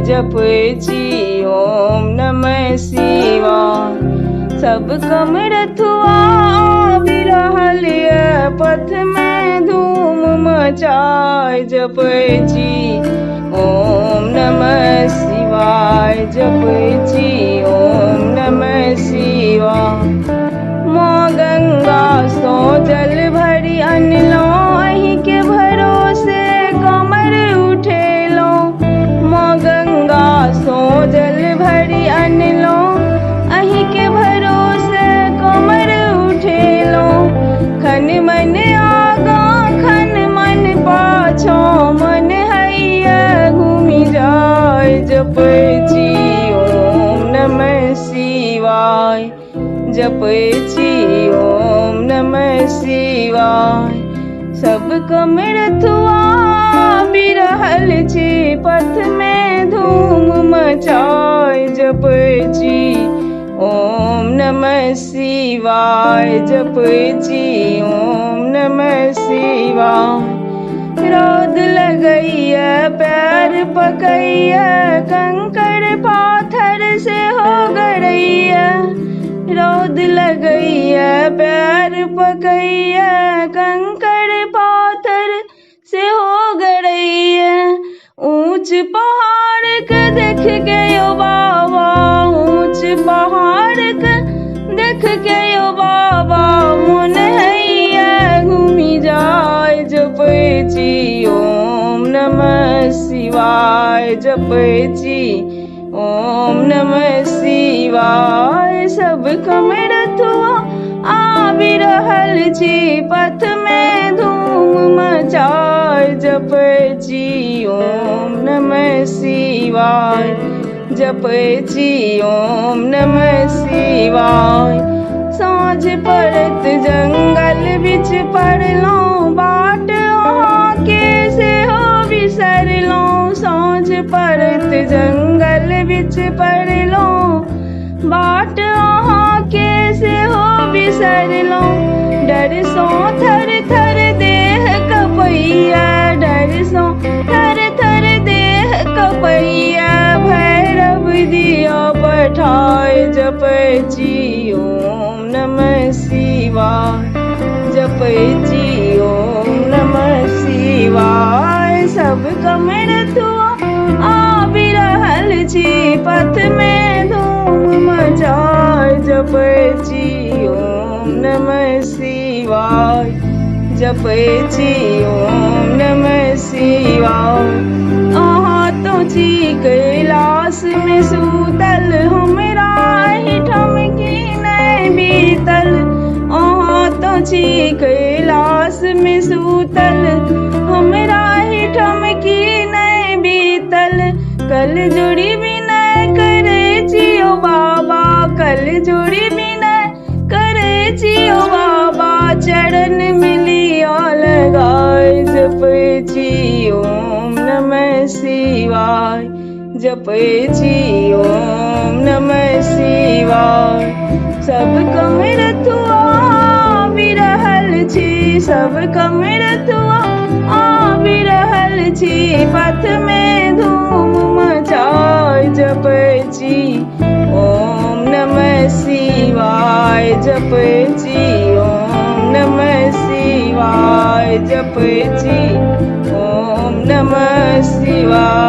जपै छी ओम नमः शिवाय। सब कमरथुआ बिरहल पथ में धूम मचाय जपै छी ओम नमः शिवाय जपै छी ओम नमः शिवाय। माँ गंगा सो जल भरी अनलो अहीं के भरोसे कमर उठेलो। माँ गंगा सो जल भरी अनलो अहीं के भरोसे कमर उठेलो। खन मन आगा खन मन पाछो मन हैया घूमि जाय जपै छी ओम नमः शिवाय जपै छी ओम नमः शिवाय। सब कमरथुआ बिरहल छी पथ में धूम मचाय जपै छी ओम नमः शिवाय जपै छी ओम नमः शिवाय। रौद लगैया पैर पकैया कंकड़ पाथर से हो गड़ैया। रौद लगैया पैर पकैया कंकड़ पाथर से हो गड़ैया। ऊंच पहाड़ के देख के यो बाबा ऊंच पहाड़ के देख के यो बाबा मन हैया घूमि जाय जपै छी ओम नमः शिवाय जपै छी ओम नमः शिवाय। सब कमरथुआ बिरहल छी पथ में धूम मचाय जपै छी ओम नमः शिवाय जपै छी ओम नमः शिवाय। साँझ पड़त जंगल बिच पड़लौं बाट अहाँ के सेहो बिसरलौं। साँझ पड़त जंगल बिच पड़लौं बाट अहाँ के सेहो बिसरलौं। डर सो थर थर देह कपैया डर सो थर थर देह कपैया। भैरव दिया पठाय जपै छी ओम नमः शिवाय जपै छी ओम नमः शिवाय। सब कमरथुआ बिरहल छी पथ में धूम मचाय जपै छी ओम नमः शिवाय जपै छी ओम नमः शिवाय। अहाँ तो छी कैलाश में सूतल हमरा एहिठाम की नहि बीतल। अहाँ तो छी कैलाश में सूतल हमरा एहिठाम की नहि बीतल। कल जोड़ी विनय करे छी ओ बाबा कल जोड़ी विनय करे छी ओ बाबा। चरण मिलिया लगाय जपै छी ओम नमः शिवाय जपै छी ओम नमः शिवाय। सब कमरथुआ बिरहल छी सब कमरथुआ बिरहल छी पथ में धूम मचाय जपै छी ओम नमः शिवाय जपै छी ओम नमः शिवाय जपै छी ओम नमः शिवाय।